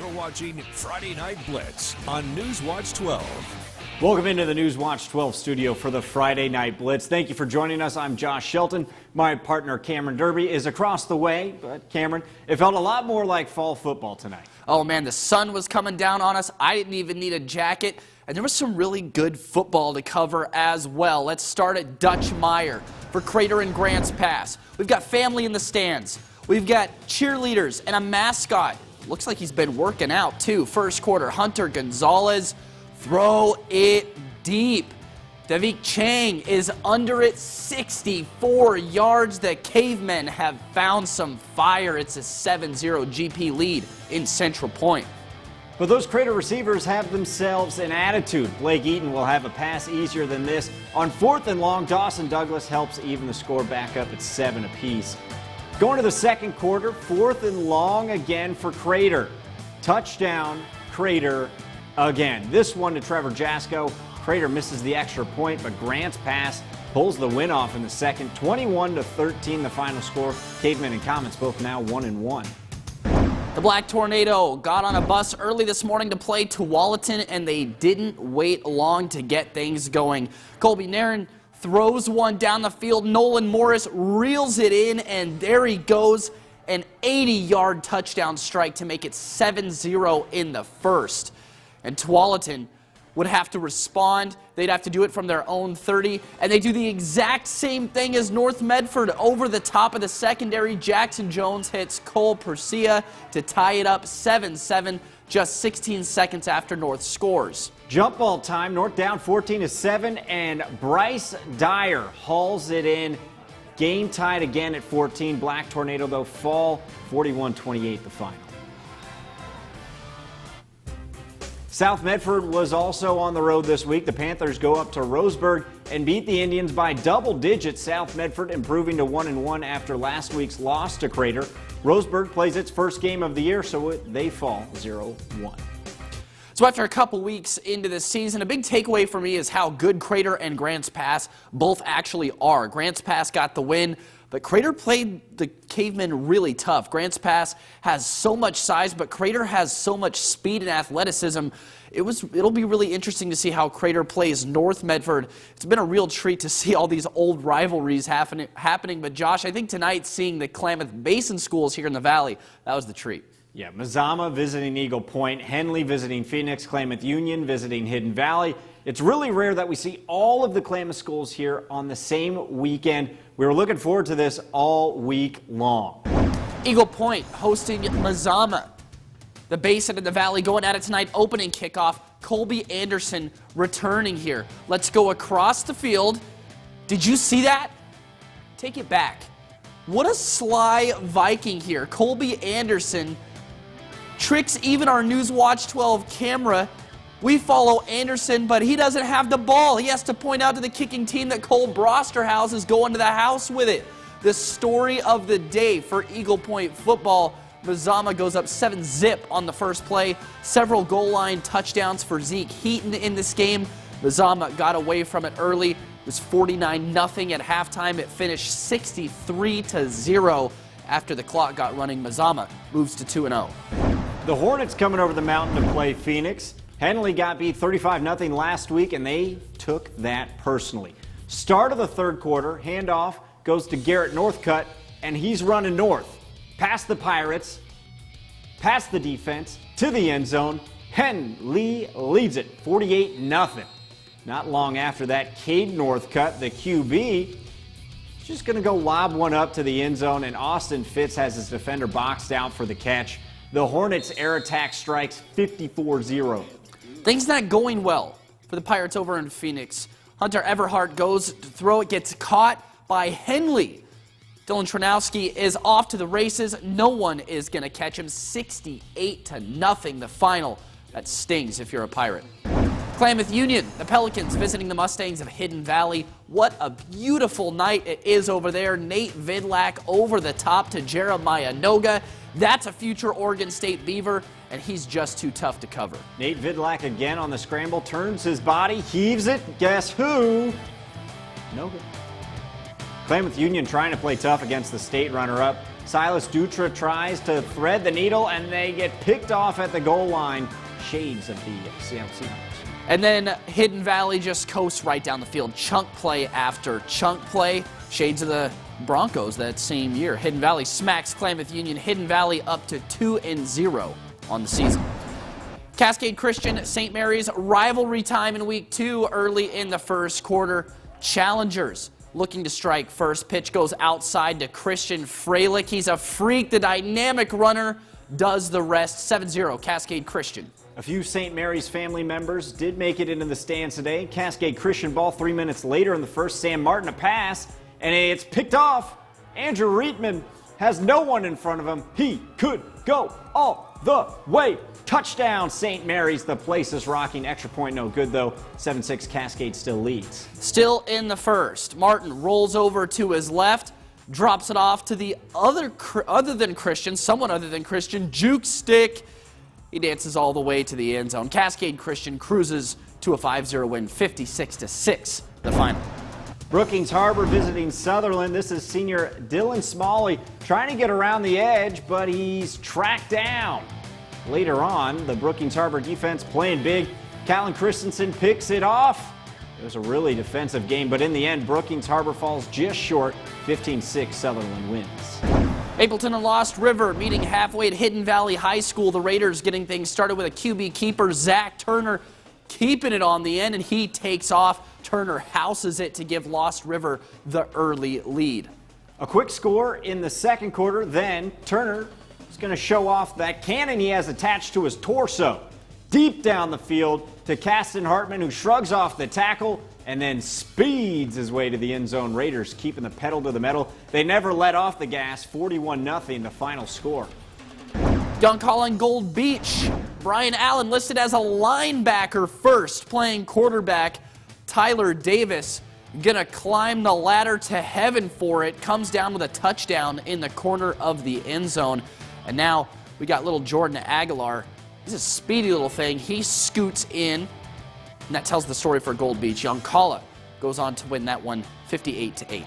You're watching Friday Night Blitz on Newswatch 12. Welcome into the Newswatch 12 studio for the Friday Night Blitz. Thank you for joining us. I'm Josh Shelton. My partner Cameron Derby is across the way. But Cameron, it felt a lot more like fall football tonight. Oh man, the sun was coming down on us. I didn't even need a jacket. And there was some really good football to cover as well. Let's start at Dutch Meyer for Crater and Grants Pass. We've got family in the stands. We've got cheerleaders and a mascot. Looks like he's been working out too. First quarter, Hunter Gonzalez. Throw it deep. Davik Chang is under it, 64 yards. The Cavemen have found some fire. It's a 7-0 GP lead in Central Point. But those Crater receivers have themselves an attitude. Blake Eaton will have a pass easier than this. On 4th and long, Dawson Douglas helps even the score back up at 7 apiece. Going to the second quarter, 4th and long again for Crater. Touchdown, Crater again. This one to Trevor Jasko. Crater misses the extra point, but Grant's pass pulls the win off in the second. 21-13 the final score. Cavemen and Comets both now 1-1. The Black Tornado got on a bus early this morning to play Tualatin, and they didn't wait long to get things going. Colby Nairn throws one down the field. Nolan Morris reels it in, and there he goes. An 80-yard touchdown strike to make it 7-0 in the first. And Tualatin would have to respond. They'd have to do it from their own 30. And they do the exact same thing as North Medford over the top of the secondary. Jackson Jones hits Cole Persia to tie it up 7-7, just 16 seconds after North scores. Jump ball time. North down 14-7, and Bryce Dyer hauls it in. Game tied again at 14. Black Tornado, though, fall 41-28 the final. South Medford was also on the road this week. The Panthers go up to Roseburg and beat the Indians by double digits. South Medford improving to 1-1 after last week's loss to Crater. Roseburg plays its first game of the year, so they fall 0-1. So after a couple weeks into the season, a big takeaway for me is how good Crater and Grants Pass both actually are. Grants Pass got the win, but Crater played the Cavemen really tough. Grants Pass has so much size, but Crater has so much speed and athleticism. It'll be really interesting to see how Crater plays North Medford. It's been a real treat to see all these old rivalries happening. But Josh, I think tonight seeing the Klamath Basin schools here in the Valley, that was the treat. Yeah, MAZAMA visiting Eagle Point, Henley visiting Phoenix, Klamath Union visiting Hidden Valley. It's really rare that we see all of the Klamath schools here on the same weekend. We were looking forward to this all week long. Eagle Point hosting MAZAMA. The Basin and the Valley going at it tonight. Opening kickoff. Colby Anderson returning here. Let's go across the field. Did you see that? Take it back. What a sly Viking here. Colby Anderson tricks even our Newswatch 12 camera. We follow Anderson, but he doesn't have the ball. He has to point out to the kicking team that Cole Brosterhouse is going to the house with it. The story of the day for Eagle Point football. MAZAMA goes up 7-0 on the first play. Several goal line touchdowns for Zeke Heaton in this game. MAZAMA got away from it early. It was 49-0 at halftime. It finished 63-0 after the clock got running. MAZAMA moves to 2-0. The Hornets coming over the mountain to play Phoenix. Henley got beat 35-0 last week, and they took that personally. Start of the third quarter, handoff goes to Garrett Northcutt, and he's running north. Past the Pirates, past the defense, to the end zone. Henley leads it 48-0. Not long after that, Cade Northcutt, the QB, is just going to go lob one up to the end zone, and Austin Fitz has his defender boxed out for the catch. The Hornets' air attack strikes 54-0. Things not going well for the Pirates over in Phoenix. Hunter Everhart goes to throw. It gets caught by Henley. Dylan Tranowski is off to the races. No one is going to catch him. 68-0 the final. That stings if you're a Pirate. Klamath Union, the Pelicans visiting the Mustangs of Hidden Valley. What a beautiful night it is over there. Nate Vidlac over the top to Jeremiah Noga. That's a future Oregon State Beaver, and he's just too tough to cover. Nate Vidlac again on the scramble, turns his body, heaves it. Guess who? Noga. Klamath Union trying to play tough against the state runner-up. Silas Dutra tries to thread the needle, and they get picked off at the goal line. Shades of the Seattle Seahawks. And then Hidden Valley just coasts right down the field. Chunk play after chunk play. Shades of the Broncos that same year. Hidden Valley smacks Klamath Union. Hidden Valley up to 2-0 on the season. Cascade Christian, St. Mary's, rivalry time in week 2 early in the first quarter. Challengers looking to strike first. Pitch goes outside to Christian Freilich. He's a freak. The dynamic runner does the rest. 7-0 Cascade Christian. A few St. Mary's family members did make it into the stands today. Cascade Christian ball 3 minutes later in the first. Sam Martin a pass, and it's picked off. Andrew Reitman has no one in front of him. He could go all the way. Touchdown, St. Mary's. The place is rocking. Extra point no good, though. 7-6 Cascade still leads. Still in the first. Martin rolls over to his left, drops it off to the someone other than Christian, juke stick. He dances all the way to the end zone. Cascade Christian cruises to a 5-0 win, 56-6, the final. Brookings Harbor visiting Sutherland. This is senior Dylan Smalley trying to get around the edge, but he's tracked down. Later on, the Brookings Harbor defense playing big. Callan Christensen picks it off. It was a really defensive game, but in the end, Brookings Harbor falls just short. 15-6, Sutherland wins. Mapleton and Lost River meeting halfway at Hidden Valley High School. The Raiders getting things started with a QB keeper, Zach Turner, keeping it on the end, and he takes off. Turner houses it to give Lost River the early lead. A quick score in the second quarter, then Turner is going to show off that cannon he has attached to his torso. Deep down the field to Caston Hartman, who shrugs off the tackle and then speeds his way to the end zone. Raiders keeping the pedal to the metal. They never let off the gas. 41-0 the final score. Dunkall and Gold Beach. Brian Allen listed as a linebacker first, playing quarterback. Tyler Davis gonna climb the ladder to heaven for it. Comes down with a touchdown in the corner of the end zone. And now we got little Jordan Aguilar. He's a speedy little thing. He scoots in. And that tells the story for Gold Beach. Young Kala goes on to win that one 58-8.